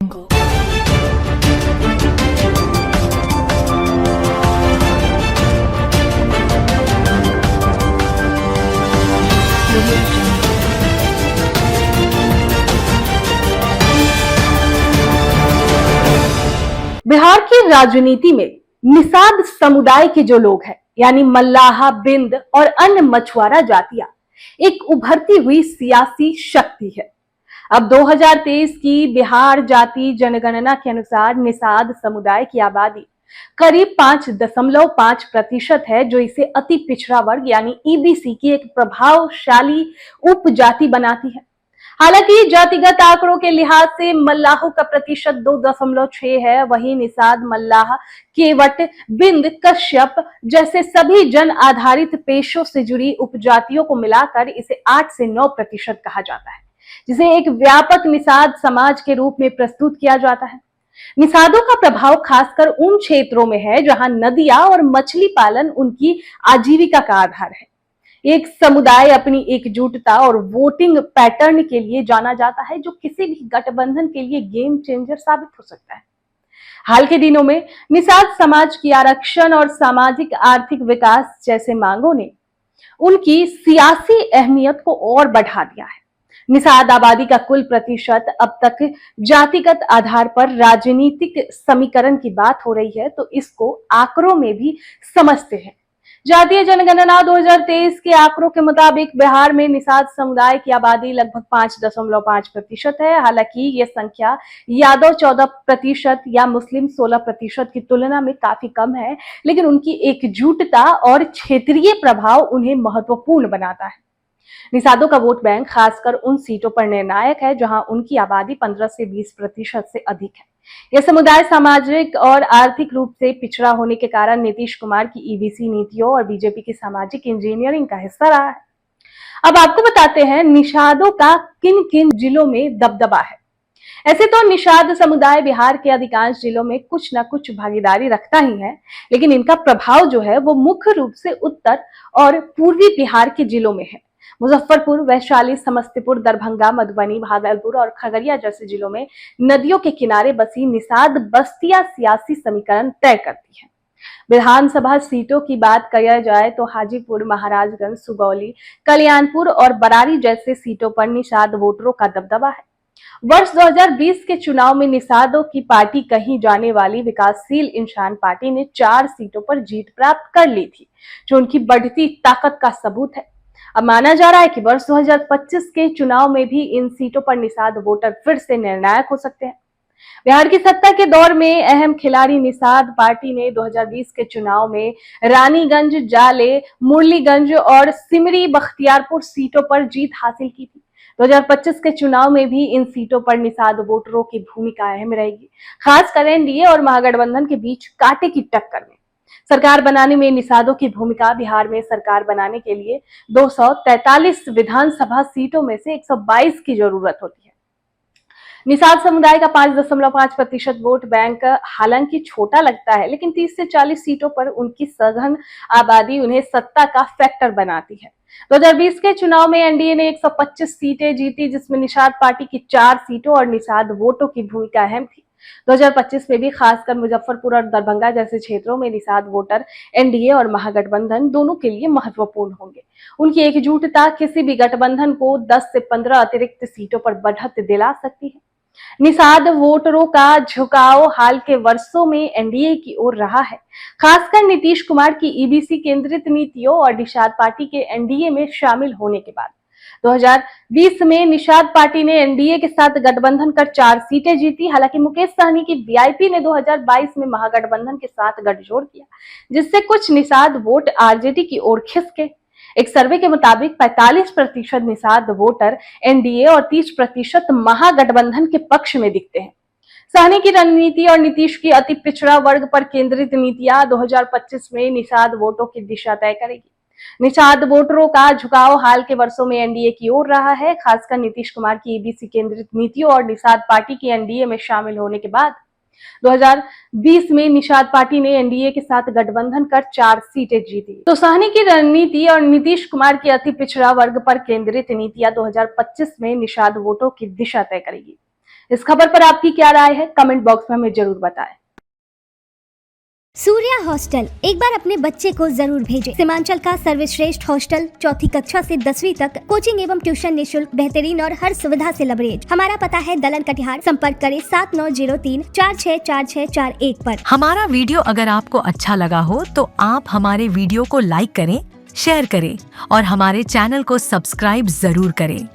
बिहार की राजनीति में निषाद समुदाय के जो लोग हैं यानी मल्लाह, बिंद और अन्य मछुआरा जातियां एक उभरती हुई सियासी शक्ति है। अब 2023 की बिहार जाति जनगणना के अनुसार निषाद समुदाय की आबादी करीब 5.5% है, जो इसे अति पिछड़ा वर्ग यानी ईबीसी की एक प्रभावशाली उपजाति बनाती है। हालांकि जातिगत आंकड़ों के लिहाज से मल्लाहों का प्रतिशत 2.6 है, वहीं निषाद, मल्लाह, केवट, बिंद, कश्यप जैसे सभी जन आधारित पेशों से जुड़ी उपजातियों को मिलाकर इसे 8 से 9% कहा जाता है, जिसे एक व्यापक निषाद समाज के रूप में प्रस्तुत किया जाता है। निषादों का प्रभाव खासकर उन क्षेत्रों में है जहां नदियां और मछली पालन उनकी आजीविका का आधार है। एक समुदाय अपनी एकजुटता और वोटिंग पैटर्न के लिए जाना जाता है, जो किसी भी गठबंधन के लिए गेम चेंजर साबित हो सकता है। हाल के दिनों में निषाद समाज की आरक्षण और सामाजिक आर्थिक विकास जैसे मांगों ने उनकी सियासी अहमियत को और बढ़ा दिया है। निषाद आबादी का कुल प्रतिशत अब तक जातिगत आधार पर राजनीतिक समीकरण की बात हो रही है, तो इसको आंकड़ों में भी समझते हैं। जातीय जनगणना 2023 के आंकड़ों के मुताबिक बिहार में निषाद समुदाय की आबादी लगभग 5.5% है। हालांकि ये संख्या यादव 14% या मुस्लिम 16% की तुलना में काफी कम है, लेकिन उनकी एकजुटता और क्षेत्रीय प्रभाव उन्हें महत्वपूर्ण बनाता है। निषादों का वोट बैंक खासकर उन सीटों पर निर्णायक है जहां उनकी आबादी 15 से 20% से अधिक है। यह समुदाय सामाजिक और आर्थिक रूप से पिछड़ा होने के कारण नीतीश कुमार की ईबीसी नीतियों और बीजेपी की सामाजिक इंजीनियरिंग का हिस्सा रहा है। अब आपको बताते हैं निषादों का किन किन जिलों में दबदबा है। ऐसे तो निषाद समुदाय बिहार के अधिकांश जिलों में कुछ न कुछ भागीदारी रखता ही है, लेकिन इनका प्रभाव जो है वो मुख्य रूप से उत्तर और पूर्वी बिहार के जिलों में है। मुजफ्फरपुर, वैशाली, समस्तीपुर, दरभंगा, मधुबनी, भागलपुर और खगड़िया जैसे जिलों में नदियों के किनारे बसी निषाद बस्तियां सियासी समीकरण तय करती हैं। विधानसभा सीटों की बात किया जाए तो हाजीपुर, महाराजगंज, सुगौली, कल्याणपुर और बरारी जैसे सीटों पर निषाद वोटरों का दबदबा है। वर्ष 2020 के चुनाव में निषादों की पार्टी कहीं जाने वाली विकासशील इंसान पार्टी ने 4 सीटों पर जीत प्राप्त कर ली थी, जो उनकी बढ़ती ताकत का सबूत है। अब माना जा रहा है कि वर्ष 2025 के चुनाव में भी इन सीटों पर निषाद वोटर फिर से निर्णायक हो सकते हैं। बिहार की सत्ता के दौर में अहम खिलाड़ी निषाद पार्टी ने 2020 के चुनाव में रानीगंज, जाले, मुरलीगंज और सिमरी बख्तियारपुर सीटों पर जीत हासिल की थी। 2025 के चुनाव में भी इन सीटों पर निषाद वोटरों की भूमिका अहम रहेगी, खासकर एनडीए और महागठबंधन के बीच कांटे की टक्कर में। सरकार बनाने में निषादों की भूमिका। बिहार में सरकार बनाने के लिए 243 विधानसभा सीटों में से 122 की जरूरत होती है। निषाद समुदाय का 5.5% वोट बैंक हालांकि छोटा लगता है, लेकिन 30 से 40 सीटों पर उनकी सघन आबादी उन्हें सत्ता का फैक्टर बनाती है। 2020 के चुनाव में एनडीए ने 125 सीटें जीती, जिसमें निषाद पार्टी की 4 सीटों और निषाद वोटों की भूमिका अहम थी। 2025 में भी खासकर मुजफ्फरपुर और दरभंगा जैसे क्षेत्रों में निषाद वोटर एनडीए और महागठबंधन दोनों के लिए महत्वपूर्ण होंगे। उनकी एकजुटता किसी भी गठबंधन को 10 से 15 अतिरिक्त सीटों पर बढ़त दिला सकती है। निषाद वोटरों का झुकाव हाल के वर्षों में एनडीए की ओर रहा है, खासकर नीतीश कुमार की ईबीसी केंद्रित नीतियों और निषाद पार्टी के एनडीए में शामिल होने के बाद। 2020 में निषाद पार्टी ने एनडीए के साथ गठबंधन कर 4 सीटें जीती। हालांकि मुकेश सहनी की वीआईपी ने 2022 में महागठबंधन के साथ गठजोड़ किया, जिससे कुछ निषाद वोट आरजेडी की ओर खिसके। एक सर्वे के मुताबिक 45% निषाद वोटर एनडीए और 30% महागठबंधन के पक्ष में दिखते हैं। सहनी की रणनीति और नीतीश की अति पिछड़ा वर्ग पर केंद्रित नीतियां 2025 में निषाद वोटों की दिशा तय करेगी। निषाद वोटरों का झुकाव हाल के वर्षों में एनडीए की ओर रहा है, खासकर नीतीश कुमार की ईबीसी केंद्रित नीतियों और निषाद पार्टी की एनडीए में शामिल होने के बाद। 2020 में निषाद पार्टी ने एनडीए के साथ गठबंधन कर 4 सीटें जीती। तो सहनी की रणनीति और नीतीश कुमार की अति पिछड़ा वर्ग पर केंद्रित नीतियां 2025 में निषाद वोटों की दिशा तय करेगी। इस खबर पर आपकी क्या राय है, कमेंट बॉक्स में हमें जरूर बताएं। सूर्या हॉस्टल, एक बार अपने बच्चे को जरूर भेजें। सीमांचल का सर्वश्रेष्ठ हॉस्टल, चौथी कक्षा से 10वीं तक कोचिंग एवं ट्यूशन निःशुल्क, बेहतरीन और हर सुविधा से लबरेज। हमारा पता है दलन कटिहार। संपर्क करें 7903464641 पर। हमारा वीडियो अगर आपको अच्छा लगा हो तो आप हमारे वीडियो को लाइक करें, शेयर करें और हमारे चैनल को सब्सक्राइब जरूर करें।